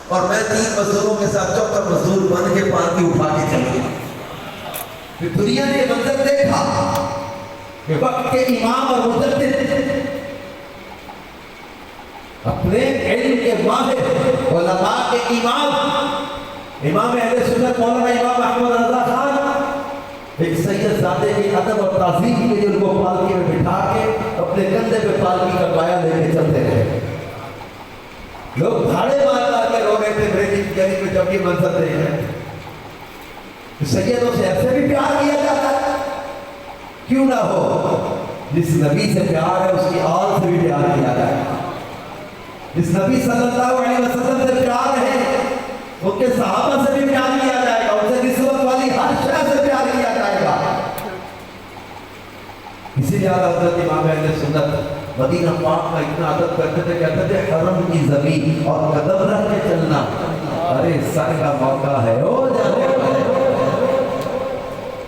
اور میں 3 مزدوروں کے ساتھ چوتھا مزدور بن کے پانی اٹھا کے چل گیا۔ پھر دنیا نے یہ منظر دیکھا کہ وقت کے امام اور مجدد اپنے علم کے ماہر علماء کے امام اہل سنت مولانا امام احمد رضا خان ایک سید زادے کی ادب اور تعظیم کے لیے ان کو پالکی میں بٹھا کے اپنے کندھے پہ پالکی کا پایا لے کے چلتے رہے۔ لوگ بھاڑے مار کے رو رہے تھے بریکنگ کیری پہ جب یہ منظر دیکھ رہے تھے۔ سیدوں سے ایسے بھی پیار کیا جاتا ہے، کیوں نہ ہو؟ جس نبی سے پیار ہے اس کی آل سے بھی پیار کیا جائے گا۔ جس نبی صلی اللہ علیہ وسلم سے پیار ہے ان کے صحابہ سے بھی پیار کیا جائے گا، ان سے نسبت والی ہر شے سے پیار کیا جائے گا۔ اسی لیے حضرت امام اہل سنت مدینہ پاک کا اتنا ادب کرتے تھے، کہتے تھے حرم کی زمین اور قدم رکھ کے چلنا، ارے سر کا موقع ہے او جانے والے۔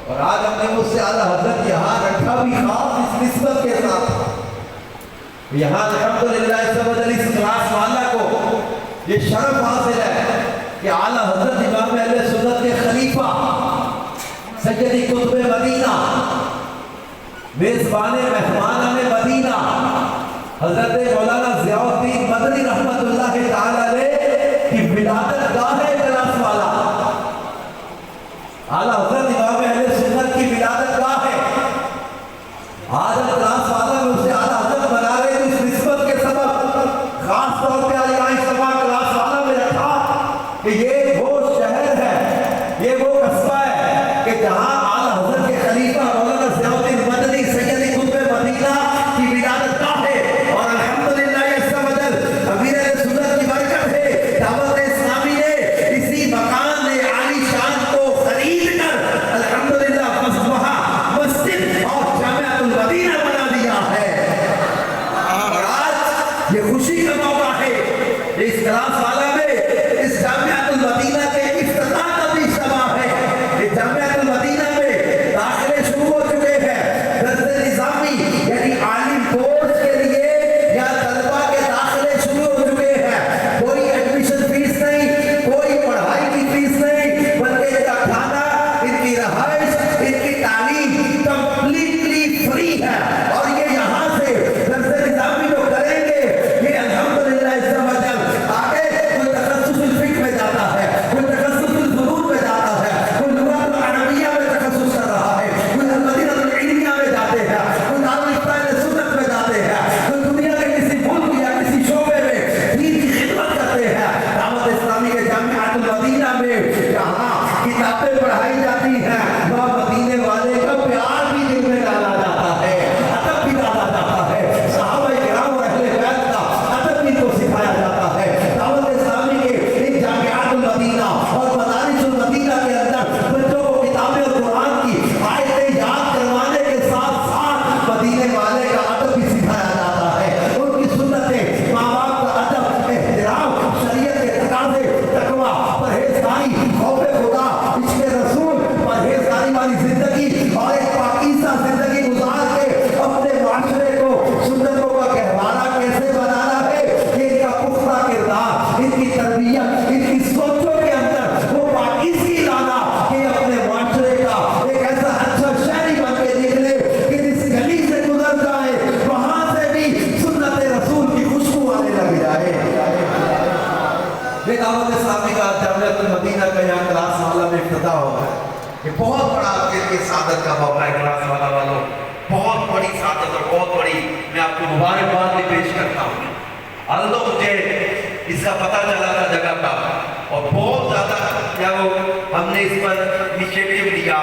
اور آج ہم نے مجھ سے اعلیٰ حضرت یہاں رکھا بھی خاص اس نسبت کے ساتھ۔ یہاں الحمدللہ اس کلاس والا کو یہ شرف حاصل ہے کہ اعلیٰ حضرت امام اہل سنت کے خلیفہ سیدی قطب مدینہ، میزبان مہمانان مدینہ حضرت مولانا ضیاء الدین مدنی رحمت اللہ تعالی علیہ کی ولادت گاہ کلاس والا، اعلیٰ حضرت امام اہل سنت کی ولادت گاہ ہے۔ آج ہم کلاس والا میں اسے اعلیٰ حضرت بنا رہے ہیں اس نسبت کے سبب خاص طور پہ علی اجتماع کلاس والا میں رکھا کہ یہ وہ شہر ہے، یہ وہ قصبہ ہے کہ جہاں اعلیٰ حضرت کے خلیفہ مولانا ضیاء الدین مدنی سیدی قطب مدینہ کی ولادت گاہ ہے۔ اور الحمدللہ یہ سب امیر اہل سنت کی برکت ہے، دعوت اسلامی نے اسی مکان عالی شان کو خرید کر الحمدللہ وہاں مسجد اور جامعۃ المدینہ بنا دیا ہے۔ اور آج یہ خوشی کا موقع ہے اس کلاس والا میں اس جامعۃ المدینہ کے افتتاح کا بھی اجتماع ہے۔ اس جامعۃ المدینہ میں داخلے شروع ہو چکے ہیں، درس نظامی یعنی عالم کورس کے لیے یا طلبہ کے داخلے شروع ہو چکے ہیں۔ کوئی ایڈمیشن فیس نہیں، کوئی پڑھائی کی فیس نہیں، بلکہ ان کا کھانا، ان کی رہائش، ان کی تعلیم کمپلیٹلی فری ہے۔ اور یہ یہاں سے درس نظامی جو کریں گے یہ الحمدللہ اس کا مطلب آگے کوئی تخصص الفقہ میں جاتا ہے، کوئی تخصص الفنون میں جاتا ہے، کوئی لغت العربیہ میں تخصص کر رہا ہے، کوئی المدینہ العلمیہ میں جاتے ہیں، کوئی دارالفتاح سنت میں جاتے ہیں، کوئی دنیا کے کسی ملک یا کسی شعبے میں دین کی خدمت کرتے ہیں۔ دعوت اسلامی کے جامعۃ المدینہ میں جہاں کتابیں پڑھائی جاتی ہیں وہاں مدینے والے کا پیار بھی دل میں ڈالا جاتا ہے، ادب بھی ڈالا جاتا ہے، صحابہ کرام اور اہل بیت کا ادب بھی کو سکھایا جاتا ہے۔ دعوت اسلامی کے ان جامعات المدینہ اور مدارس المدینہ کے اندر بچوں کو کتابیں اور قرآن کی آیتیں یاد کروانے کے ساتھ ساتھ مدینے والے کا ادب بھی سکھایا جاتا ہے، ان کی سنتیں، ماں باپ کا ادب، احترام، شریعت کے تقاضے، تقویٰ، پرہیزگاری، خوف خدا، عشق رسول، پرہیزگاری والی زندگی اور ایک پاکیزہ زندگی گزار کے اپنے معاشرے کو سنتوں کا گہوارہ کیسے بنانا ہے، یہ ان کا پختہ کردار، ان کی تربیت، ان کی سوچوں کے اندر وہ پاکیزگی لانا کہ اپنے معاشرے کا ایک ایسا اچھا شہری بن کے نکلے کہ جس گلی سے گزر جائے وہاں سے بھی سنت رسول کی خوشبو آنے لگ جائے۔ یہ دعوت اسلامی کا جامعۃ المدینہ کا یہاں کلاس والا میں افتتاح ہوگا۔ یہ بہت بڑا آپ کے لیے سعادت کا موقع ہے کلاس والا والوں، بہت بڑی سعادت اور بہت بڑی میں آپ کو مبارکباد بھی پیش کرتا ہوں۔ الدو مجھے اس کا پتہ چلا تھا جگہ کا اور بہت زیادہ کیا وہ ہم نے اس پر انیشیٹو لیا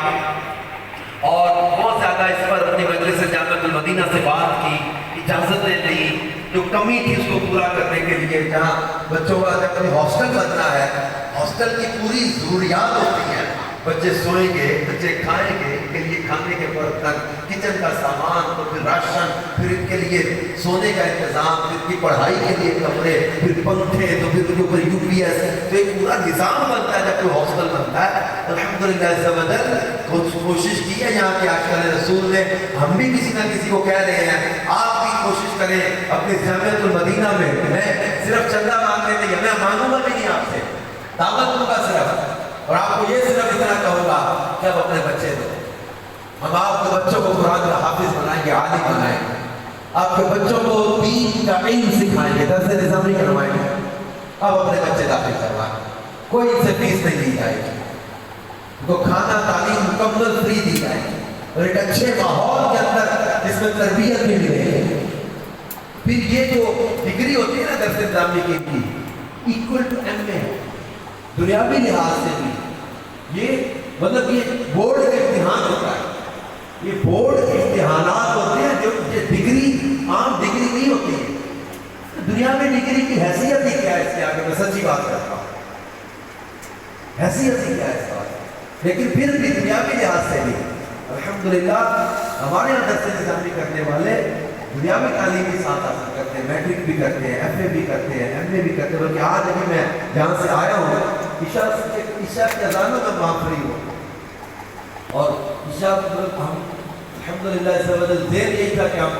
اور بہت زیادہ اس پر اپنی مجلس جامعۃ المدینہ سے بات کی، اجازتیں دی، جو کمی تھی اس کو پورا کرنے کے لیے جہاں بچوں کا جب کبھی ہاسٹل بننا ہے، ہاسٹل کی پوری ضروریات ہوتی ہیں، بچے سوئیں گے، بچے کھائیں گے، ان کے لیے کھانے کے برتن، کچن کا سامان، تو پھر راشن، پھر ان کے لیے سونے کا انتظام، پھر ان کی پڑھائی کے لیے کپڑے، پھر پنکھے، تو پھر ان کے اوپر یو پی ایس، تو ایک پورا نظام بنتا ہے جب کوئی ہاسٹل بنتا ہے۔ الحمدللہ اس وجہ کوشش کی ہے یہاں کے عاشقان رسول نے، ہم بھی کسی نہ کسی کو کہہ رہے ہیں آپ بھی کوشش کریں اپنے جامعۃ المدینہ میں، میں صرف چندہ مانگنے نہیں، میں مانگوں گا بھی نہیں آپ سے، دعوت دوں گا صرف، اور آپ کو یہ صرف اتنا کہوں گا کہ آپ اپنے بچے دو، ہم آپ کے بچوں کو قرآن کا حافظ بنائیں گے، عالم بنائیں گے، آپ کے بچوں کو دین کا علم سکھائیں گے، درس نظامی کروائیں گے، آپ اپنے بچے داخل کروائیں، کوئی ان سے فیس نہیں دی جائے گی، ان کو کھانا تعلیم مکمل فری دی جائے گی، اور ایک اچھے ماحول کے اندر جس میں تربیت بھی ملے گی۔ پھر یہ جو ڈگری ہوتی ہے نا درس نظامی کی ایکول ٹو ایم اے ہے، دنیاوی لحاظ سے بھی یہ مطلب یہ بورڈ کا امتحان ہوتا ہے، یہ بورڈ کے امتحانات ہوتے ہیں جو یہ ڈگری عام ڈگری نہیں ہوتی ہے، دنیا میں ڈگری کی حیثیت ہی کیا ہے، اس کے آگے میں سچی بات کرتا ہوں، حیثیت ہی کیا ہے اس بات، لیکن پھر بھی دنیاوی لحاظ سے بھی الحمدللہ ہمارے یہاں درس نظامی کرنے والے دنیاوی تعلیم کے ساتھ حاصل کرتے ہیں، میٹرک بھی کرتے ہیں، ایف اے بھی کرتے ہیں، ایم اے بھی کرتے ہیں، بلکہ آج ابھی میں جہاں سے آیا ہوں عشاء کی اذانوں میں وہاں فری ہوں، اور عشاء ہم الحمدللہ اس وجہ ذہن یہی تھا کہ ہم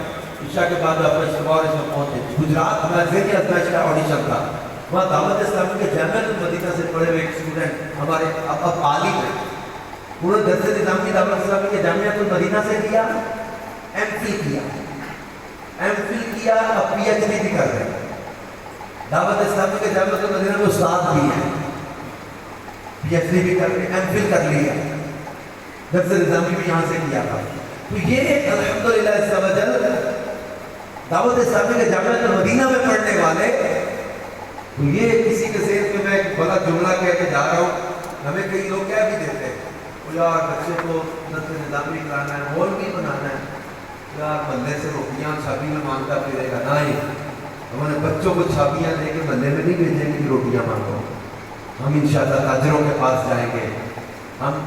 عشاء کے بعد اپنے شمار اس میں پہنچے، گجرات ہمارا ذہنی ازمائش کا آڈیشن تھا، وہاں دعوت اسلامی کے جامعۃ المدینہ سے پڑھے ہوئے ایک اسٹوڈنٹ ہمارے اب عالم ہیں، انہوں نے درس نظامی دعوت اسلامی کے جامعۃ المدینہ سے کیا، ایم فل کیا، اب پی ایچ ڈی بھی کر رہے ہیں، دعوت اسلامی کے جامعۃ المدینہ میں استاد بھی ہیں، پی ایچ ڈی بھی کر رہے ہیں، ایم فل کر لیا، درس نظامی بھی یہاں سے کیا تھا، تو یہ الحمدللہ اس کا وجہ دعوت اسلامی کے جامعۃ المدینہ میں پڑھنے والے، تو یہ کسی کے ذہن میں میں ایک بڑا جملہ کہہ کے جا رہا ہوں، ہمیں کئی لوگ کیا بھی دیتے ہیں، یار بچے کو درس نظامی کرانا ہے، مول بھی بنانا ہے، یار محلے سے روٹیاں چھابی میں مانگتا پھرے گا، نہیں، ہم نے بچوں کو چھابیاں دے کے محلے میں نہیں بھیجیں گے کہ روٹیاں مانگو، ہم انشاءاللہ تاجروں کے پاس جائیں گے، ہم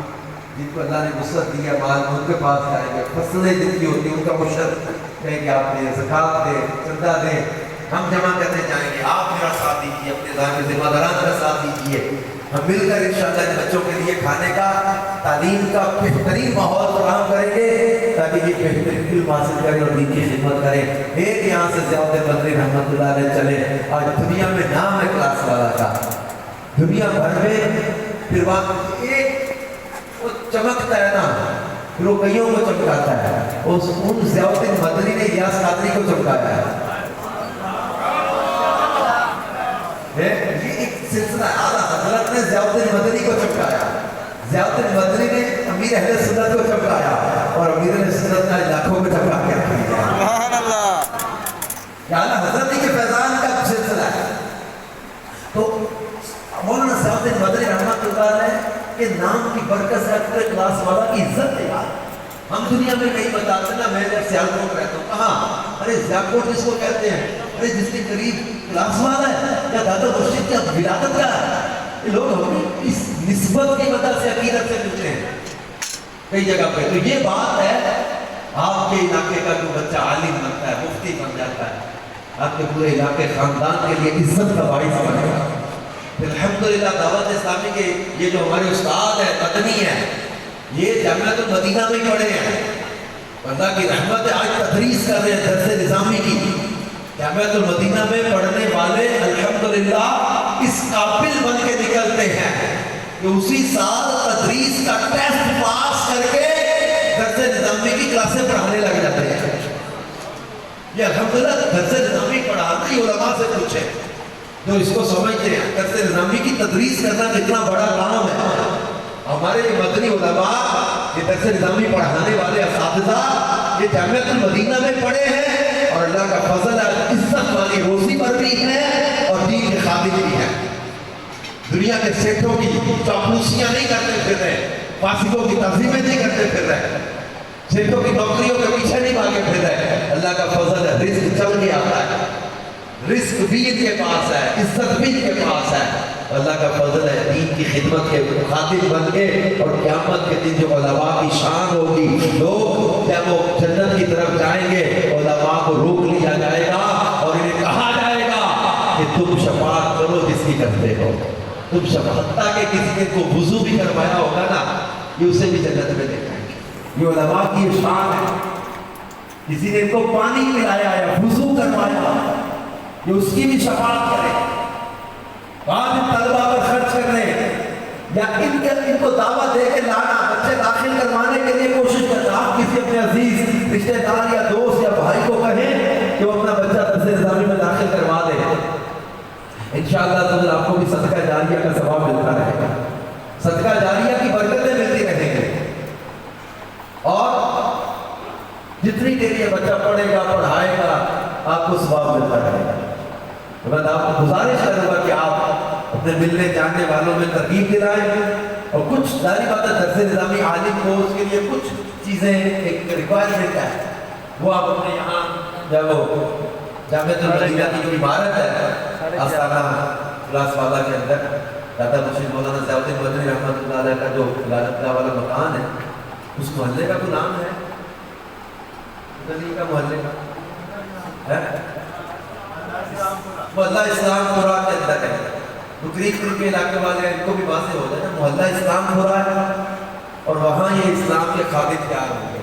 جن کو اللہ نے وسعت دیا مال ان کے پاس جائیں گے، فصلیں جن کی ہوتی ہیں ان کا مشر کہیں کہ آپ نے زکوٰۃ دے، چندہ دے، ہم جمع کرنے جائیں گے، آپ میرا ساتھ دیجیے، اپنے ذاتی ذمہ داران کا ساتھ دیجیے، ہم مل کر انشاءاللہ ان بچوں کے لیے کھانے کا، تعلیم کا بہترین ماحول فراہم کریں گے تاکہ یہ بہترین علم حاصل کریں اور دین کی خدمت کریں۔ ایک یہاں سے ضیاء بدری رحمۃ اللہ علیہ چلے، آج دنیا میں نام ہے کلاس والا کا، دنیا بھر میں، پھر وہاں ایک وہ چمکتا ہے نا، پھر وہ کئیوں کو چمکاتا ہے، ان ضیاء الدین مدنی نے الیاس قادری کو چمکایا ہے، یہ ایک سلسلہ اعلیٰ حضرت نے ضیاء الدین مدنی کو چمکایا، ضیاء الدین مدنی نے امیر اہل سنت کو چمکایا، اور امیر اہل سنت نے لاکھوں کو چمکا کے رکھ دیا، سبحان اللہ، یہ اعلیٰ حضرت کے فیضان کا سلسلہ ہے۔ تو مولانا ضیاء الدین مدنی رحمۃ اللہ علیہ کے نام کی برکت سے اپنے کلاس والا کی عزت ہے یار، ہم دنیا میں نہیں بتاتے نا، میں جب سیالکوٹ رہتا ہوں، کہاں، ارے سیالکوٹ جس کو کہتے ہیں، ارے جس کے قریب کلاس والا ہے یا دادا مرشد کا ولادت کا ہے، یہ لوگ ہمیں اس نسبت کی وجہ سے عقیدت سے ملتے ہیں کئی جگہ پہ۔ تو یہ بات ہے، آپ کے علاقے کا جو بچہ عالم بنتا ہے، مفتی بن جاتا ہے، آپ کے پورے علاقے خاندان کے لیے عزت کا باعث بنے گا۔ الحمدللہ دعوت اسلامی کے یہ جو ہمارے استاد ہیں، مدنی ہیں، یہ جامعۃ المدینہ میں پڑھے ہیں، اللہ کی رحمت ہے، آج تدریس کر رہے ہیں درس نظامی کی، جامعۃ المدینہ میں پڑھنے والے الحمدللہ اس قابل بن کے نکلتے ہیں کہ اسی سال تدریس کا ٹیسٹ پاس کر کے درس نظامی کی کلاسیں پڑھانے لگ جاتے ہیں۔ یہ الحمدللہ درس نظامی پڑھانا یہ علماء سے پوچھے جو اس کو سمجھتے ہیں، درس نظامی کی تدریس کرنا کتنا بڑا کام ہے۔ ہمارے مدنی علماء یہ درس نظامی پڑھانے والے اساتذہ یہ جامعۃ المدینہ میں پڑھے ہیں، اور اللہ کا فضل ہے، عزت والی روزی پر بھی ہے اور دین کے خادم بھی ہے، دنیا کے سیٹوں کی چاپلوسیاں نہیں کرتے پھر رہے، فاسقوں کی تعظیمیں نہیں کرتے پھر رہے، سیٹوں کی نوکریوں کے پیچھے نہیں بھاگے پھر رہے، اللہ کا فضل ہے، رزق چل کے آتا ہے، رزق بھی ان کے پاس ہے، عزت بھی ان کے پاس ہے، اللہ کا فضل ہے، دین کی خدمت کے خادم بن کے، اور قیامت کے دن جو علماء کی شان ہوگی، لوگ جب وہ جنت کی طرف جائیں گے، علماء کو روک لیا جائے گا اور انہیں کہا جائے گا کہ تم شفاعت کرو جس کی کرتے ہو، تم شفاعت تاکہ کسی نے کو وضو بھی کروایا ہوگا نا، یہ اسے بھی جنت میں لے جائیں گے، یہ علماء کی شان ہے۔ کسی نے ان کو پانی پلایا یا وضو کروایا، یہ اس کی بھی شفاعت کرے۔ بعض طلبہ پر خرچ کرنے یا ان کو دعوت دے کے لانا، بچے داخل کروانے کے لیے کوشش کرنا۔ آپ کسی اپنے عزیز رشتہ دار یا دوست یا بھائی کو کہیں کہ وہ اپنا بچہ درس نظامی میں داخل کروا دے، انشاءاللہ تعالی آپ کو بھی صدقہ جاریہ کا ثواب ملتا رہے گا، صدقہ جاریہ کی برکتیں ملتی رہیں گے، اور جتنی دیر یہ بچہ پڑھے گا پڑھائے گا آپ کو ثواب ملتا رہے گا۔ تو میں آپ کو گزارش کروں گا کہ آپ اپنے ملنے جاننے والوں میں ترغیب دلائیں، اور کچھ ظاہری بات ہے درس نظامی عالم کو اس کے لیے کچھ چیزیں ایک ریکوائرمنٹ ہے، وہ آپ اپنے یہاں جب جامعۃ المدینہ کی جو عمارت ہے آستانہ کلاس والا کے اندر، دادا مرشد مولانا ضیاء الدین مدنی رحمۃ اللہ علیہ کا جو ولادت والا مکان ہے، اس محلے کا کوئی نام ہے کا محلے کا محلہ اسلام پورا کے اندر ہے، قریب کے علاقے والے ان کو بھی واضح ہو جائے نا، محلہ اسلام پورا ہے، اور وہاں یہ اسلام کے خادم تیار ہوں گے،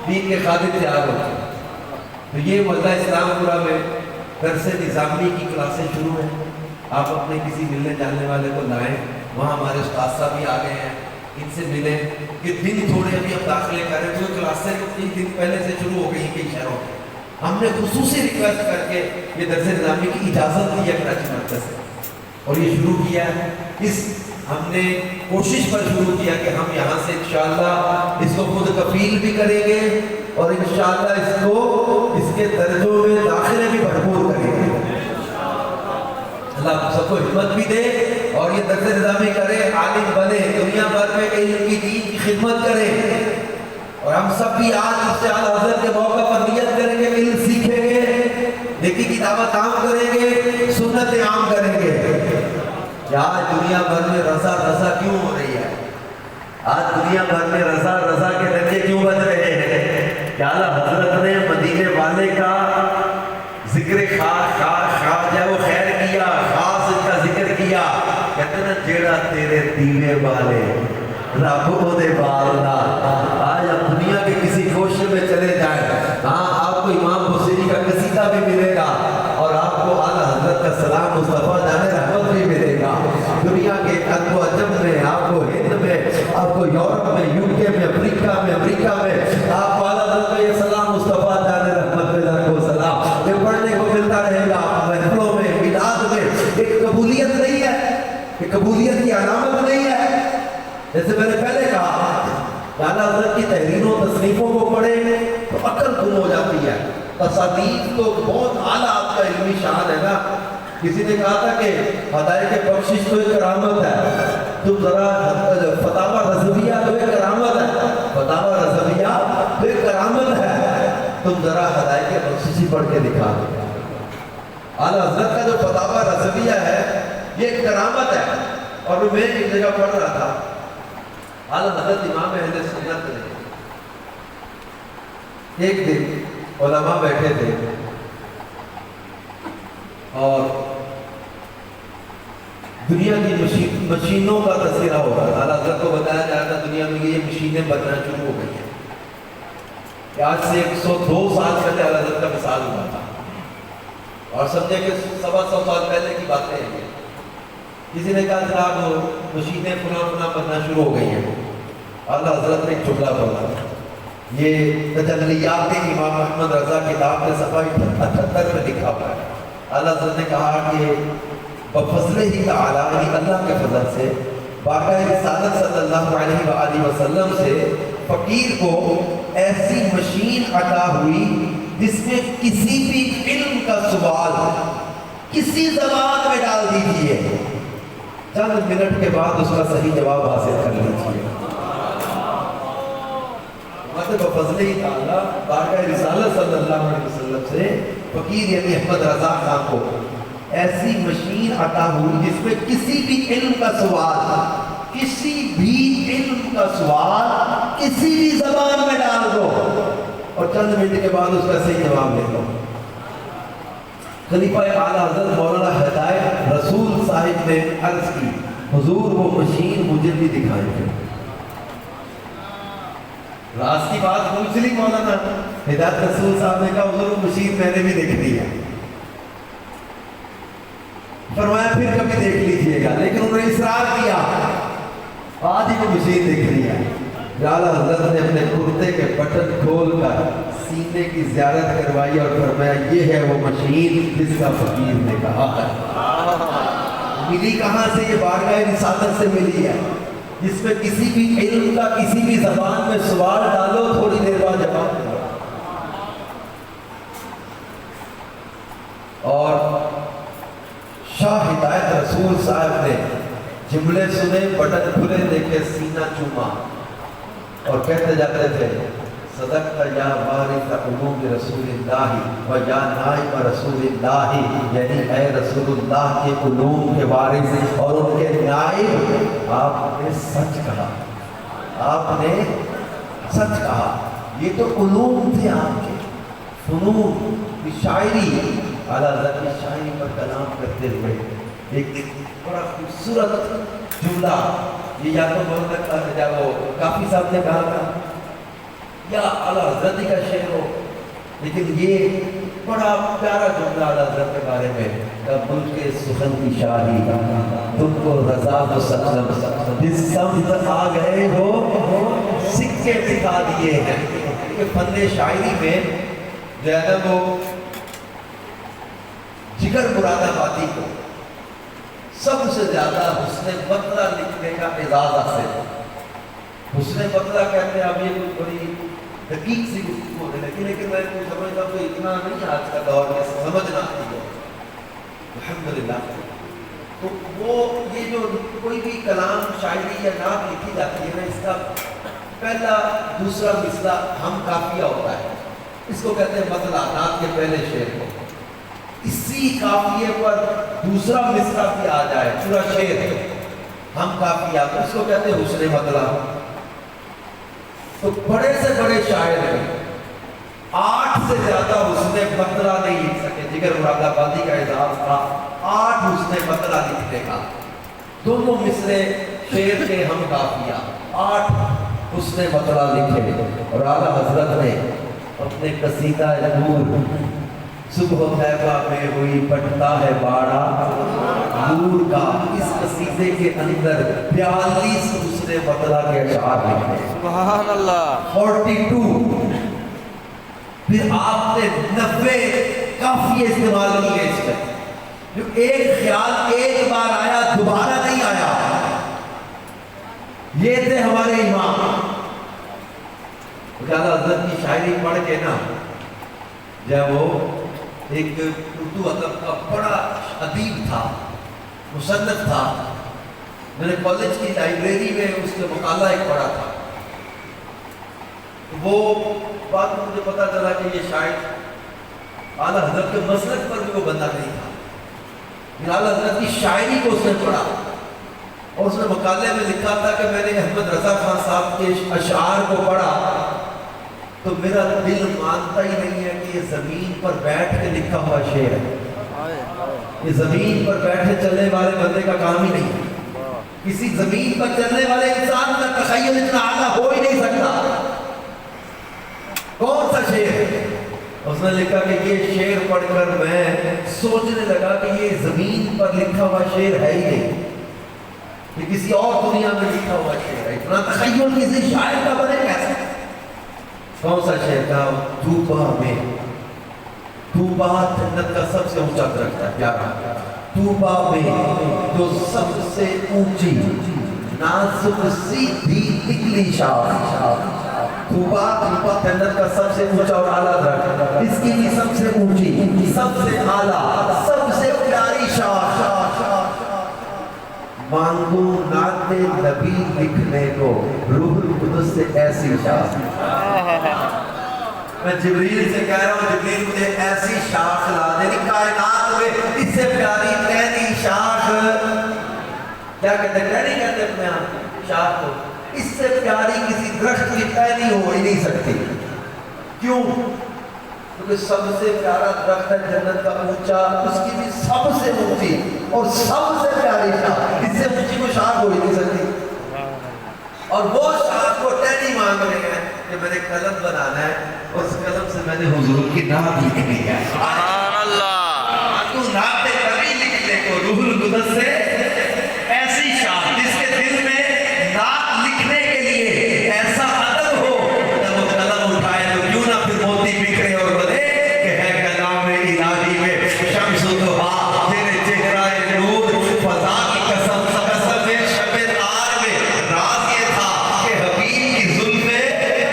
دین کے خادم تیار ہوں گے۔ تو یہ محلہ اسلام پورا میں درس نظامی کی کلاسیں شروع ہیں، آپ اپنے کسی ملنے جاننے والے کو لائیں، وہاں ہمارے استاد صاحب بھی آ گئے ہیں، ان سے ملیں، کہ دن تھوڑے ابھی ہم داخلے کر رہے ہیں، تو کلاسیں ایک دن پہلے سے شروع ہو گئی ہیں کئی شہروں میں۔ ہم نے خصوصی ریکویسٹ کر کے یہ درس نظامی کی اجازت دی ہے کراچی مرکز سے، اور یہ شروع کیا ہے۔ ہم نے کوشش پر شروع کیا کہ ہم یہاں سے انشاءاللہ اس کو خود کفیل بھی کریں گے، اور انشاءاللہ اس کے درجوں میں داخلے بھی بھرپور کریں گے۔ اللہ سب کو ہمت بھی دے اور یہ درس نظامی کرے، عالم بنے، دنیا بھر میں علم کی دین کی خدمت کرے، اور ہم سب بھی آج اس سے اعلیٰ حضرت کے موقع پر نیت کریں گے، علم سیکھیں گے، نیکی کی دعوت عام کریں گے، سنتیں عام کریں گے۔ آج دنیا بھر میں رضا رضا کیوں ہو رہی ہے؟ آج دنیا بھر میں رضا رضا کے درجے کیوں بن رہے ہیں؟ کہ اعلیٰ حضرت نے مدینے والے کا ذکر خاص ہے وہ خیر کیا، خاص ان کا ذکر کیا، کہتے ہیں جیڑا تیرے دیوے والے رب دے بالنا۔ آج آپ دنیا کے کسی گوشے میں چلے جائیں، ہاں آپ کو امام بصیری کا قصیدہ بھی ملے گا، اور آپ کو اعلیٰ حضرت کا سلام مصطفیٰ جان رحمت بھی ملے گا۔ دنیا کے ارب و عجم میں، آپ کو ہند میں، آپ کو یورپ میں، UK میں، امریکہ میں آپ کو اعلیٰ حضرت کا یہ سلام مصطفیٰ جان رحمت کو سلام یہ پڑھنے کو ملتا رہے گا، محفلوں میں، میلاد میں۔ ایک قبولیت نہیں ہے، ایک قبولیت کی علامت نہیں ہے۔ جیسے میں نے پہلے کہا، اعلیٰ حضرت کی تحریروں تصنیفوں کو پڑھے تو عقل گم ہو جاتی ہے۔ تصانیف تو بہت اعلیٰ آپ کا علمی شان ہے نا۔ کسی نے کہا تھا کہ ہدایت بخشش تو ایک کرامت ہے، تم ذرا فتاوی رضویہ تو ایک کرامت ہے، فتاوی رضویہ تو ایک کرامت ہے، تم ذرا ہدایت بخششی پڑھ کے دکھا دو۔ اعلیٰ حضرت کا جو فتاوی رضویہ ہے یہ ایک کرامت ہے۔ اور میں ایک جگہ پڑھ رہا تھا، اعلیٰ حضرت امام اہل سنت نے ایک دن علماء بیٹھے تھے اور دنیا کی مشینوں کا تذکرہ ہو رہا تھا۔ اعلیٰ حضرت کو بتایا جا رہا تھا دنیا میں یہ مشینیں بننا شروع ہو گئی ہیں، کہ آج سے 102 سال پہلے اعلیٰ حضرت کا مثال ہوا تھا، اور سمجھے کہ 125 سال پہلے کی باتیں ہیں۔ کسی نے کہا جناب مشینیں فلاں بننا شروع ہو گئی ہیں، اعلیٰ حضرت نے ایک جملہ بولا، یہ تجلیات امام احمد رضا کتاب میں صفحہ 78 میں لکھا ہوا ہے۔ اعلیٰ حضرت نے کہا کہ بفضلہ ہی تعالیٰ، اللہ کے فضل سے، باقی رسالت صلی اللہ علیہ وآلہ وسلم سے فقیر کو ایسی مشین عطا ہوئی جس میں کسی بھی علم کا سوال کسی زبان میں ڈال دیجئے، چند منٹ کے بعد اس کا صحیح جواب حاصل کر لیجئے۔ بفضلہ ہی تعالیٰ باقی رسالت صلی اللہ علیہ وسلم سے فقیر یعنی احمد رضا خان کو ایسی مشین عطا ہوئی جس میں کسی بھی علم کا سوال کسی بھی زبان میں ڈال دو اور چند منٹ کے بعد اس کا صحیح جواب لے لو۔ خلیفہ اعلیٰ حضرت مولانا ہدایت رسول صاحب نے عرض کی، حضور وہ مشین مجھے بھی دکھائیں گے۔ راز کی بات پوچھ لی مولانا ہدایت رسول صاحب نے کہا حضور مشین میں نے بھی دیکھنی ہے. فرمایا پھر کبھی دیکھ لیجئے گا، لیکن انہوں نے اصرار کیا آج ہی وہ مشین دیکھنی ہے. اعلیٰ حضرت نے اپنے کرتے کے بٹن کھول کر سینے کی زیارت کروائی اور فرمایا یہ ہے وہ مشین جس کا فقیر نے کہا ہے. ملی کہاں سے؟ یہ بارگاہ رسالت سے ملی ہے، جس میں کسی بھی علم کا کسی بھی زبان میں سوال ڈالو تھوڑی دیر بعد جواب دو. اور شاہ ہدایت رسول صاحب نے جملے سنے، بٹن کھلے دیکھے، سینہ چوما اور کہتے جاتے تھے صدقت یا وارث علوم رسول اللہ و یا نائب رسول اللہ، یعنی اے رسول اللہ کے علوم کے وارث اور ان کے نائب، آپ نے سچ کہا، آپ نے سچ کہا. یہ تو علوم تھے آپ کے، فنون کی شاعری. اعلیٰ حضرت کی شاعری پر کلام کرتے ہوئے ایک بڑا خوبصورت جملہ، یہ یا تو مولانا جب وہ کافی صاحب نے کہا تھا یا اعلیٰ حضرت کا شعر ہو، لیکن یہ بڑا پیارا جملہ اعلیٰ حضرت کے بارے میں کہ ملک سخن کی شاہی تم کو رضا و سلم جس سمت آ گئے ہو سکے دکھا دیے ہیں. کہ فن شاعری میں جو ہے نا وہ جگر مراد آبادی کو سب سے زیادہ حسن مطلع لکھنے کا اعزاز حاصل ہے. حسن مطلع کہتے ہیں، اب یہ کوئی بڑی حقیق سی گفتگو ہونے لگی، لیکن میں کوئی سمجھتا ہوں کہ اتنا نہیں آج کا دور میں سمجھنا آتی ہے الحمدللہ. تو وہ یہ جو کوئی بھی کلام شاعری یا نعت لکھی جاتی ہے نا، اس کا پہلا دوسرا مصرع ہم قافیہ ہوتا ہے، اس کو کہتے ہیں مطلع. نعت کے پہلے شعر کو اسی قافیے پر دوسرا مصرع بھی آ جائے، پورا شعر ہم قافیہ، تو اس کو کہتے ہیں حسن مطلع. تو بڑے سے بڑے شاعر ہیں 8 سے زیادہ حسن مطلع نہیں لکھ سکے. جگر مراد آبادی کا اعزاز تھا 8 حسن مطلع لکھنے کا، دونوں مصرے شعر کے ہم قافیہ، 8 حسن مطلع لکھے. اور اعلیٰ حضرت نے اپنے قصیدہ نور صبح طیبہ میں ہوئی پٹتا ہے باڑا نور کا، اس قصیدے کے اندر 42 حسن مطلع کے اشعار لکھے. سبحان اللہ. 42. پھر آپ نے 90 کافی استعمال کیے اس میں، جو ایک خیال ایک بار آیا دوبارہ نہیں آیا. یہ تھے ہمارے امام. اعلیٰ حضرت کی شاعری پڑھ کے نا، جب وہ ایک اردو ادب کا بڑا ادیب تھا، مصنف تھا، میں نے کالج کی لائبریری میں اس کے مقالہ ایک پڑھا تھا. وہ بات میں مجھے پتا چلا کہ یہ شاعر اعلیٰ حضرت کے مسلک پر بھی وہ بندہ نہیں تھا. اعلیٰ حضرت کی شاعری کو اس نے پڑھا اور اس نے مقالے میں لکھا تھا کہ میں نے احمد رضا خان صاحب کے اشعار کو پڑھا تو میرا دل مانتا ہی نہیں ہے کہ یہ زمین پر بیٹھ کے لکھا ہوا شعر ہے. یہ زمین پر بیٹھے چلنے والے بندے کا کام ہی نہیں ہے. کسی زمین پر چلنے والے انسان کا تخیل اتنا اعلیٰ ہو ہی نہیں سکتا. کون سا شعر ہے؟ اس نے لکھا کہ یہ شعر پڑھ کر میں سوچنے لگا کہ یہ زمین پر لکھا ہوا شعر ہے ہی نہیں، یہ کسی اور دنیا میں لکھا ہوا شعر ہے. اتنا تخیل کسی شاعر کا بنے کیسے؟ کون سا شعر تھا؟ طوبیٰ میں، طوبیٰ جنت کا سب سے اونچا درجہ ہے پیارا. طوبیٰ میں جو سب سے اونچی نازک سیدھی نکلی شاخ. طوبیٰ جنت کا سب سے اونچا اور اعلیٰ درجہ، اس کی بھی سب سے اونچی، سب سے اعلیٰ، سب سے پیاری شاخ. مانگوں نعت نبی لکھنے کو روح القدس سے ایسی شاخ. میں جبریل سے کہہ رہا ہوں جبریل مجھے ایسی شاخ لا دے. کائنات میں اس سے پیاری پہلی شاخ، کیا کہتے ہیں؟ نہیں کہتے اپنے آپ شاخ کو، اس سے پیاری کسی درخت کی پہلی ہو ہی نہیں سکتی. کیوں؟ کیونکہ سب سے پیارا درخت ہے جنت کا اونچا، اس کی بھی سب سے اونچی اور سب سے پیاری شاخ، اس سے اونچی کو شاخ ہو ہی نہیں سکتی. اور وہ شاخ کو ٹہنی مانگ رہے ہیں کہ میں نے قلم بنانا ہے، اس قلم سے میں نے حضور کی نعت لکھنی ہے۔ سبحان اللہ۔ تو نعت کبھی لکھنے کو روح القدس سے ایسی شان جس کے دل میں نعت لکھنے کے لیے ایسا ادب ہو، جب وہ قلم اٹھائے تو کیوں نہ پھر موتی بکھرے اور بولے کہ ہے کلام الہی میں شمس و ضحا تیرے چہرہ نور فضا کی قسم قسم شب تار میں راز یہ تھا کہ حبیب کی زلفیں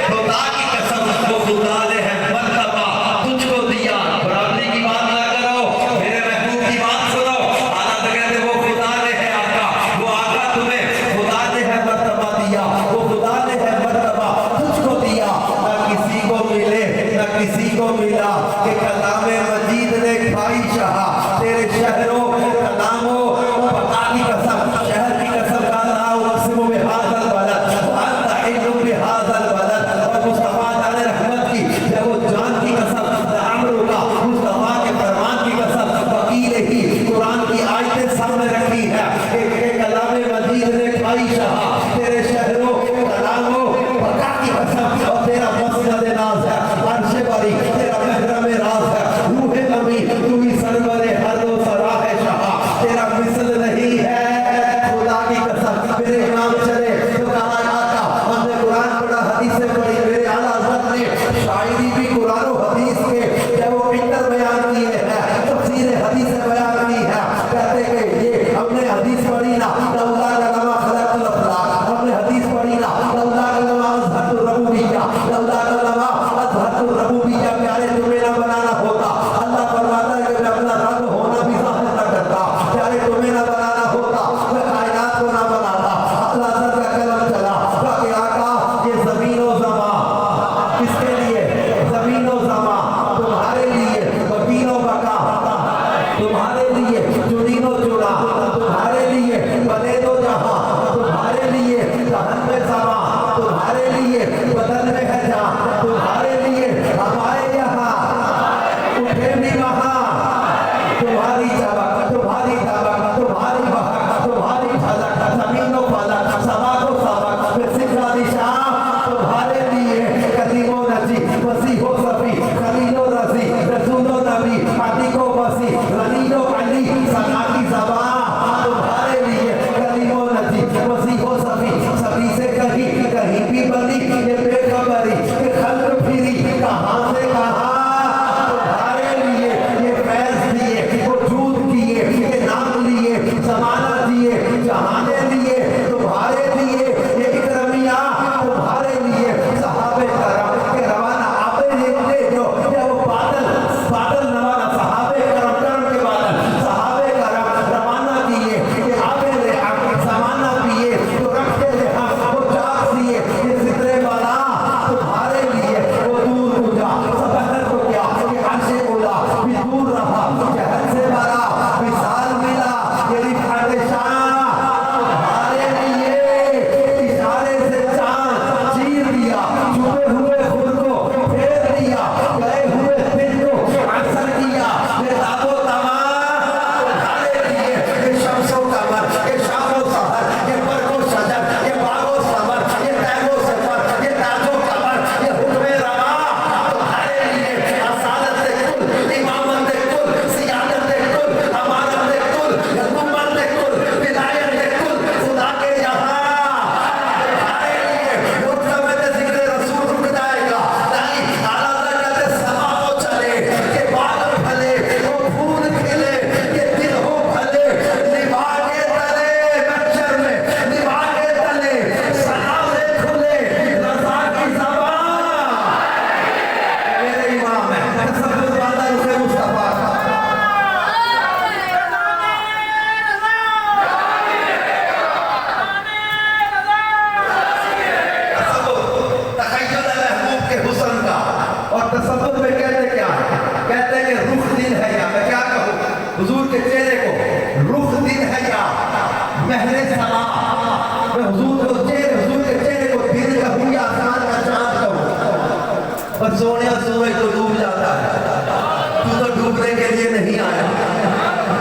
خدا کی قسم وہ خدا نے ہے مرتبہ تجھ کو دیا۔ برابری کی بات نہ کرو، میرے محبوب کی بات سنو۔ اعلیٰ تو کہتے وہ خدا نے ہے آقا، وہ آقا تمہیں خدا نے ہے مرتبہ دیا، وہ خدا نے ہے مرتبہ تجھ کو دیا۔ نہ کسی کو ملے نہ کسی کو ملا کہ کلام مجید نے کھائی شہا تیرے شہروں کلاموں بقا کی قسم، شہر کی قسم کا لا اقسم بہذا البلد وانت حل بہذا البلد۔ اور مصطفیٰ جان رحمت کی جب وہ جان کی قسم عمرو کا مصطفیٰ کے فرمان کی قسم وکیل ہی قرآن کی آیتیں سامنے رکھی ہے کہ کلام مجید نے کھائی شہا تیرے شہروں کلاموں بقا کی قسم، اور تیرا مسند ناز ہے عرش بری، تیرا محرم راز ہے روح امی، تو ہی سرور ہر و سراہ شہا، تیرا مثل نہیں ہے خدا کی قسم۔ میرے امام چلے تو کہا آقا ہم نے قرآن پڑھا حدیثیں پڑھی، میرے اعلیٰ حضرت نے شاعری بھی قرآن و حدیث کے جب وہ انٹر بیان کیے ہیں، تفسیر حدیث بیان کی ہے، کہتے کہ یہ ہم نے حدیث پڑھی نا لولا لما خلقت الافلاق، ہم نے حدیث پڑھی نا لولا لما اظہرت الربوبیہ، لولا لما اظہرت الربوبیہ، پیارے تمہیں نہ بنانا ہوتا، اللہ فرماتا ہے کہ میں اپنا رب ہونا بھی ظاہر نہ کرتا، پیارے تمہیں نہ بنانا ہوتا میں کائنات کو نہ بناتا۔ اللہ حضرت کا کلم چلا کہ آقا یہ زمین و زمان کس کے لیے؟ زمین و زمان تمہارے لیے، وکیل و بقا تمہارے لیے، جنین و جنا تمہارے لیے، بلے دو جہاں تمہارے لیے، جہن میں زمان تمہارے لیے، بدن میں ہے جان تمہارے لیے، ہمارے یہاں اٹھے بھی وہاں تمہاری چمک تمہاری دمک تمہاری بہک تمہاری جھلک، زمین و فلک سما کو سبق میں سکھا نشان تمہارے لیے، قدیم و نجی مسیح و صفی خلیل و رضی رسول و نبی عتیق و وسیع غنی و علی ثنا کی زبان تمہارے لیے، قدیم و نجی مسیح و صفی صفی سے کہیں بھی بنی یہ بے خبری کہ خلق پھری کہاں سے کہاں تمہارے لیے، یہ فیض دیے وجود کیے یہ نام لیے زمانہ دیے جہانے لیے تمہارے لیے، یہ اکرمیہ تمہارے لیے، صحابہ کرام کے روانہ آبے لیتے جو وہ بادل روانہ صحابہ کرام کے بادل صحابہ کرام روانہ کیے یہ آبے لے زمانہ پیے تو رکھتے لے ہم وہ چاک دیے یہ سترے والا تمہارے لیے، وہ دور پوجا سبحر کو کیا یہ عرش اولا بھی دور رہا جہد سے بھرا مثال ملا یہ رفعت شان تمہارے لیے، اشارے سے چاند چیر دیا چھپے ہوئے خود کو پھیر دیا گئے ہوئے دن کو عصر کیا یہ داغ و تمام تمہارے لیے، یہ شمس و قمر یہ شام و سحر یہ برق و شجر یہ باغ و ثمر یہ تیغ و سفر یہ تاج و قمر یہ حکم روا تمہارے لیے، اصالت کل امامت کل سیادت کل امانت کل حکومت کل ولایت کل خدا کے یہاں تمہارے لیے، روز میں ذکر رسول رک جائے گا نہیں اعلیٰ کہتے سما ہو چلے کہ بال پھلے وہ پھول کھلے کہ دل ہو پھلے نبھا کے تلے محشر میں نبھا کے تلے سنا سے کھلے رضا کی زبان میرے امام ہے تصوف والا روح مصطفیٰ کا تخیل محبوب کے حسن کا، اور تصور میں کہتے کیا ہے؟ کہتے ہیں کہ رخ دل ہے یا میں کیا کہوں حضور کے چہرے کو، رخ دل ہے یا مہر سما، میں حضور کے چہرے کو دل کہوں یا آسمان کا چاند کہوں، اور سونے سورج تو ڈوب جاتا ہے، تو ڈوبنے کے لیے نہیں آیا،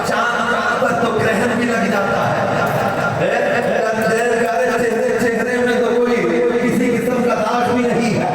چاند پر تو گرہن بھی لگ جاتا ہے، چہرے میں تو کوئی کسی قسم کا داغ بھی نہیں ہے،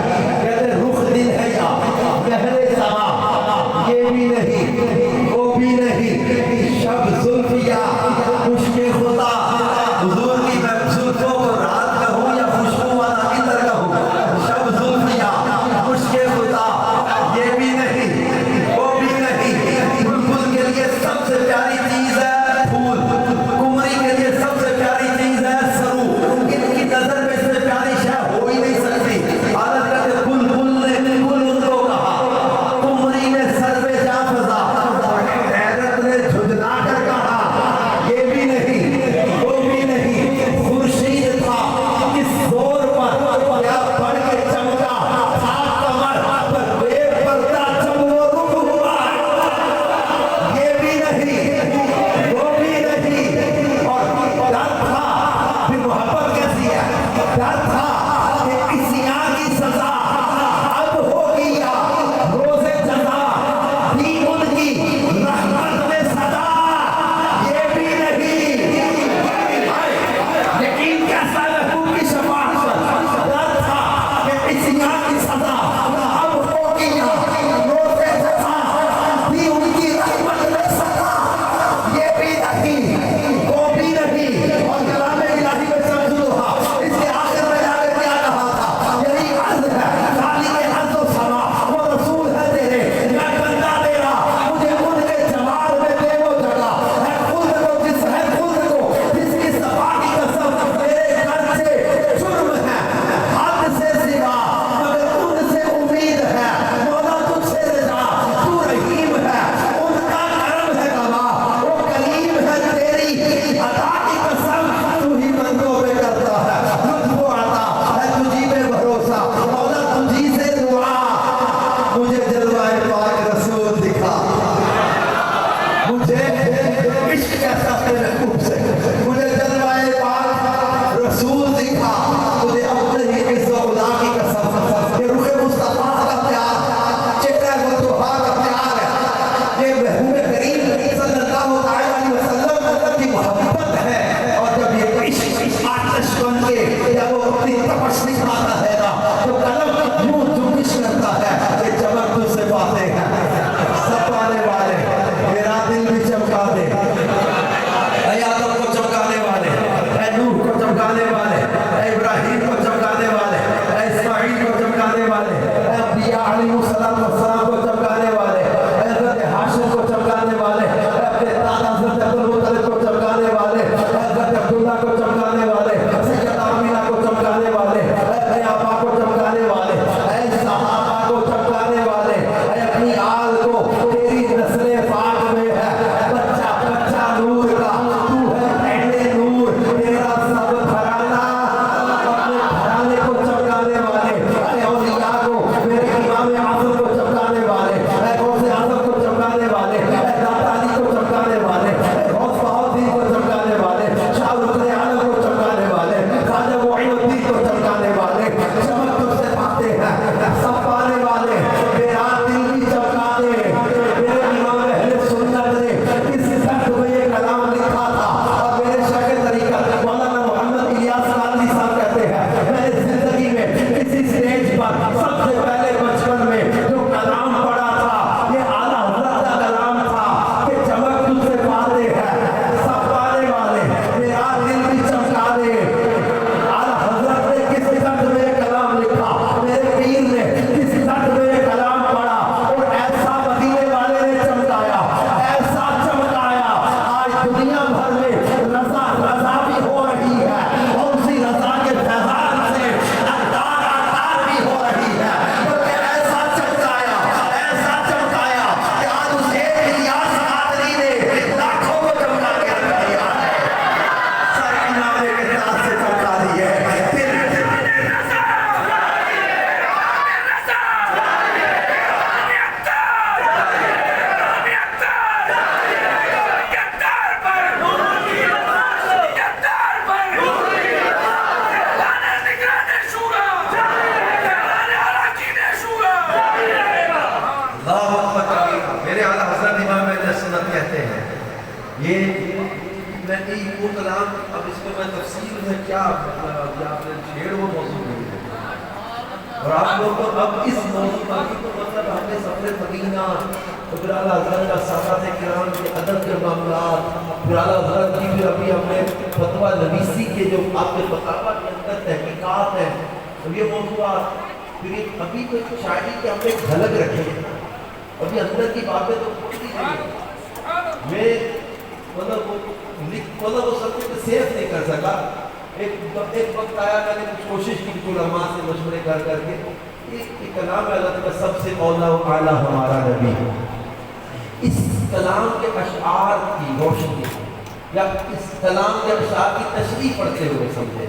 کلام اب اس کو میں تفصیل میں کیا مطلب آپ نے چھیڑ وہ موضوع نہیں ہے اور آپ لوگ کو اب اس موضوع کا بھی تو مطلب ہم نے سفر مدینہ پھر اعلیٰ حضرت کا سادات کرام کے ادب کے معاملات پھر اعلیٰ حضرت کی پھر ابھی ہم نے فتویٰ نویسی کے جو آپ کے فتاویٰ کے اندر تحقیقات ہیں اور یہ موضوعات پھر یہ ابھی تو شاعری کے ہم نے جھلک رکھے ہیں ابھی اندر کی باتیں تو کھلتی نہیں میں مطلب وہ سب کچھ سیف نہیں کر سکا ایک وقت آیا میں نے کچھ کوشش کی علماء سے مشورے کر کے ایک کلام ہے اللہ تعالیٰ سب سے اولا و اعلیٰ ہمارا نبی اس کلام کے اشعار کی روشنی یا اس کلام کے اشعار کی تشریح پڑھتے ہوئے سمجھے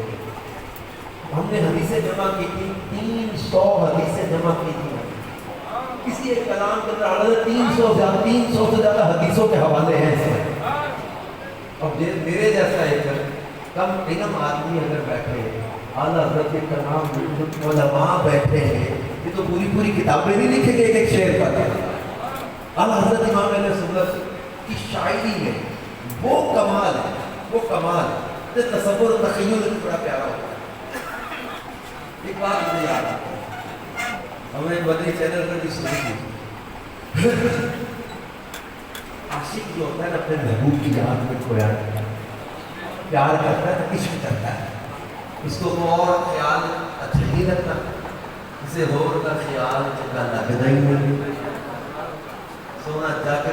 ہم نے حدیثیں جمع کی تھی 300 حدیثیں جمع کی تھی کسی ایک کلام کے اندر 300 سے زیادہ حدیثوں کے حوالے ہیں اس میں اب میرے جیسا ایک کم علم آدمی اگر بیٹھے اعلیٰ حضرت کے کلام علماء بیٹھے ہیں یہ تو پوری کتابیں نہیں لکھے گئے ایک شعر پر اعلیٰ حضرت امام اہل سنت کی شاعری میں وہ کمال ہے تصور و تخیل بڑا پیارا ہوتا ہے ایک بات مجھے یاد آتا ہے ہم نے بدری چینل پر بھی سنی تھی عاشق جو ہوتا ہے اپنے محبوب کی یاد میں کھویا پیار کرتا ہے تو عشق کرتا ہے اس کو اور خیال اچھا نہیں لگتا اسے اور کا خیال چنگا لگتا ہی نہیں سونا جا کے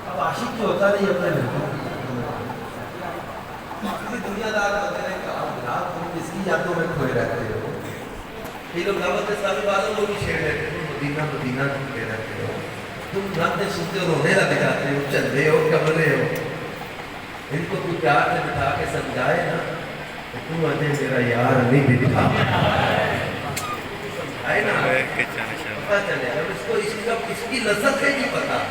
اب عاشق جو ہوتا نہیں اپنے محبوب کسی دنیا دار بندے نے کہا تم اس کی یادوں میں کھوئے رہتے ہو یہ لوگ دعوت اسلامی والوں کو بھی چھیڑ رہتے ہو مدینہ کھوئے رہتے ہو تم گانے سنتے ہو رونے لگ جاتے ہو چلے ہو کمرے ہو ان کو تو پیار سے بٹھا کے سمجھائے نا تو آتے میرا یار نہیں بٹھا آئے نا پتا چلے اب اس کو اس کی لذت ہے نہیں پتا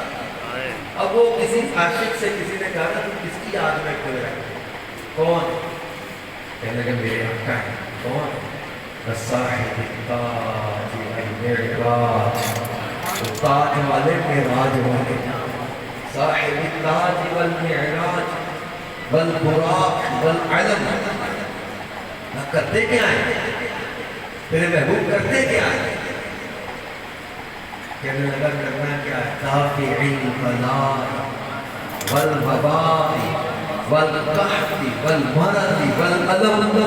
اب وہ کسی عاشق سے کسی نے کہا نا تم کس کی یاد میں کھوئے رہتے کون کہنے لگے میرے آقا ہے کون صاحب التاج والمعراج تاج والے معراج والے صاحب التاج والمعراج والبراق والعلم نہ کرتے کیا ہیں تیرے محبوب کرتے کیا ہیں کہنے لگا کرنا کیا ہے دافع البلاء والوباء والقحط والمرض والالم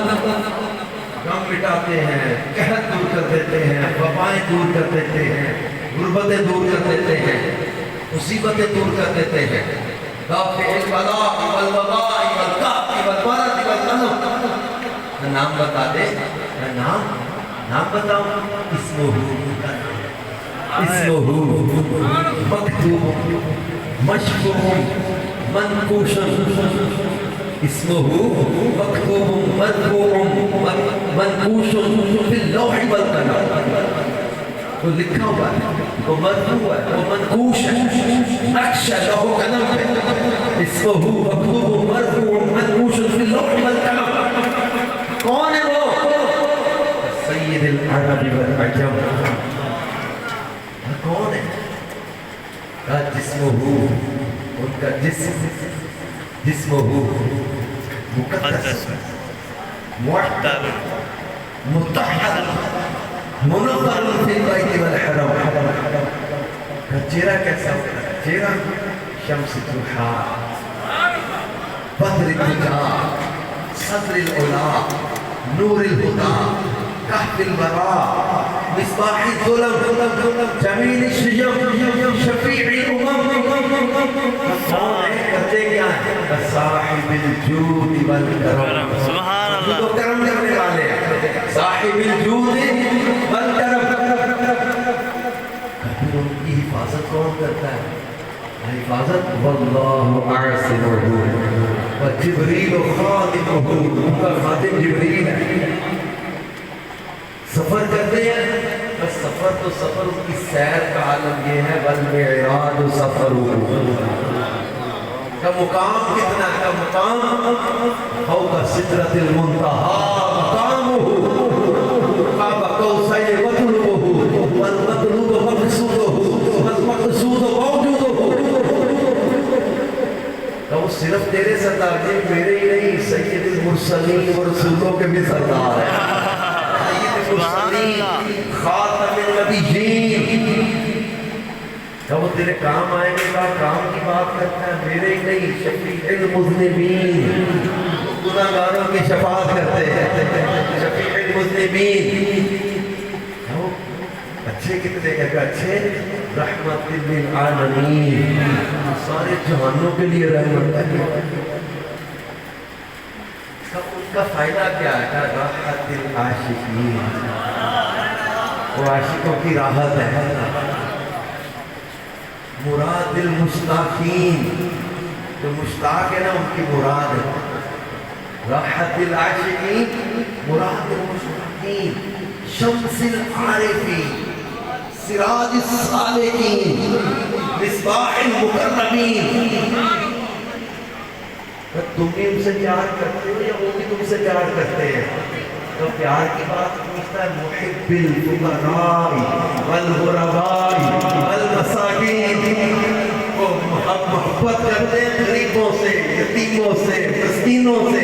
غم مٹاتے ہیں قحط دور کر دیتے ہیں وبائیں دور کر دیتے ہیں غربتیں دور کر دیتے ہیں مصیبتیں دور کر دیتے ہیں دافع البلاء والوباء والقحط والمرض والالم نام بتا دے نام بتاؤں اسمہ مکتوب مشفوع منقوش اسمہ مکتوب مرفوع منقوش فی اللوح والقلم وہ لکھا ہوا ہے وہ مرفوع ہے وہ منقوش ہے نقش لوح و قلم پہ اسمہ مکتوب مرفوع منقوش فی اللوح والقلم کون ہے وہ سید العرب والعجم کون ہے کا جسمہ ان کا جسمہ مقدس معطر مطہر منور فی البیت والحرم کا چہرہ کیسا ہوتا ہے چہرہ شمس ضحا بدر الدجا صدر العلا نور الہدی کہف البراء مصباح الظلم جمیل الشجم شفیع الامم کرتے کیا ہے صاحب الجود والکرم سبحان اللہ تو کرم کرنے والے ہیں صاحب الجود والکرم کبھی ان کی حفاظت کون کرتا ہے حفاظت واللہ عاصمہ وجبریل خادمہ ان کا خادم جبریل ہے سفر کرتے ہیں بس سفر تو سفر اس کی سیر کا عالم یہ ہے والمعراج سفر کا مقام کتنا کا مقام فوق سدرۃ المنتہی مقامہ قاب قوسین مطلوبہ والمطلوب مقصودہ والمقصود موجودہ تو وہ صرف تیرے سردار جی میرے ہی نہیں، سید المرسلین و رسولوں کے بھی سردار ہیں، سید المرسلین خاتم النبیین، تو وہ تیرے کام آئیں گے، کام کی بات کرتا ہے، میرے ہی نہیں، شفیع المذنبین، گناہگاروں کی شفاعت کرتے ہیں، شفیع المذنبین، اچھے کتنے کہتے ہیں اچھے، رحمت للعالمین، سارے جہانوں کے لیے رحمت ہے، ان کا فائدہ کیا ہے؟ راحت العاشقین، وہ عاشقوں کی راحت ہے، مراد المشتاقین، جو مشتاق ہے نا ان کی مراد ہے، راحت العاشقین مراد المشتاقین، شمس العارفین، سراج السالکین، مصباح المقربین، تم بھی ان سے پیار کرتے ہو یا وہ بھی تم سے پیار کرتے ہیں؟ تو پیار کی بات پوچھتا ہے، محب الفقراء والغرباء والمساکین، وہ محبت کرتے ہیں غریبوں سے، یتیموں سے، مسکینوں سے،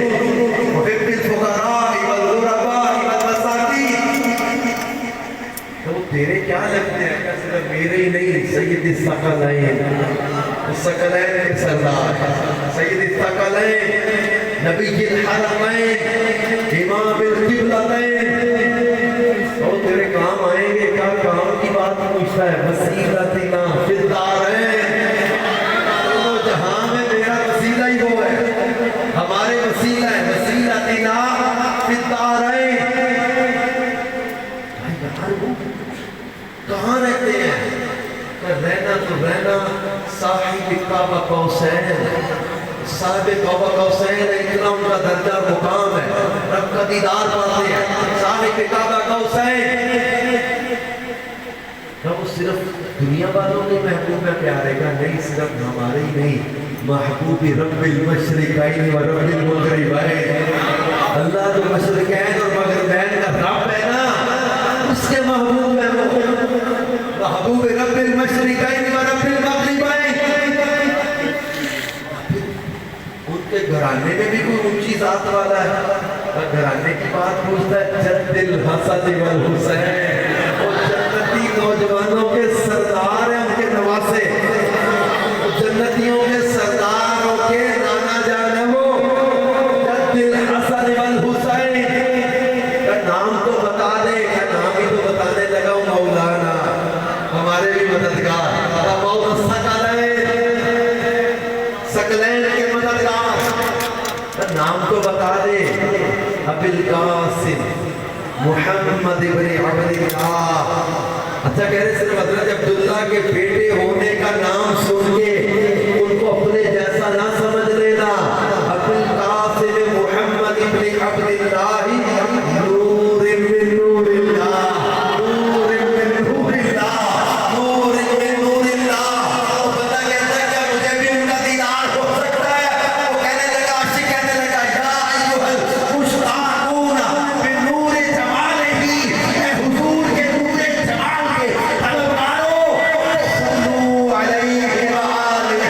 محب الفقراء والغرباء والمساکین، تو وہ تیرے کیا لگتے ہیں؟ کہ صرف میرے ہی نہیں، سید الثقلین، الثقلین کے سردار، سید الثقلین، نبی الحرمین، امام القبلتین، وہ تیرے کام آئیں گے، کیا کام کی بات پوچھتا ہے؟ وسیلتنا فی الدارین، دونوں جہاں میں میرا وسیلہ ہی وہ ہے، ہمارے وسیلہ ہے، وسیلتنا فی الدارین، کہاں رہتے ہیں؟ رہنا تو رہنا صاحب کعبہ قوسین، صاحب کعبہ قوسین، اتنا ان کا درجہ مقام ہے، رب کا دیدار پاتے ہیں، صاحب کعبہ قوسین، تو وہ صرف دنیا والوں نے محبوب میں پیارے کا نہیں، صرف ہمارے ہی نہیں، محبوب رب المشرقین و رب المغربین، اللہ جو مشرقین اور مغربین کا رب ہے نا، اس کے محبوب میں محبوب رب المشرقین و رب المغربین، ان کے گھرانے میں بھی کوئی اونچی ذات والا ہے، گھرانے کی بات پوچھتا ہے، جد الحسن والحسین، وہ جنتی نوجوانوں کے سردار ہیں، ان کے نواسے، جنتیوں کے سرداروں کے نانا جان ہے وہ، جد الحسن والحسین، کا نام تو بتا دے، کا نام ہی تو بتانے لگا ہوں، مولانا ہمارے بھی مددگار، مولا ثقلین کے مددگار، نام تو بتا دے، ابی القاسم محمد ابن عبداللہ، اچھا کہہ رہے صرف حضرت عبداللہ کے بیٹے ہونے کا نام سن کے ان کو اپنے جیسا نہ سمجھ لینا، ابی القاسم محمد ابن عبداللہ، نور من نور اللہ، نور من نور اللہ، نور من نور اللہ، وہ بندہ کہتا ہے کہ مجھے بھی ان کا دیدار ہو سکتا ہے، وہ کہنے لگا، عاشق کہنے لگا، یا ایھا المشتاقون بنور جمالہ، اے حضور کے نور جمال کے طلبگاروں، صلو علیہ وآلہ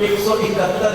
171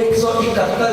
171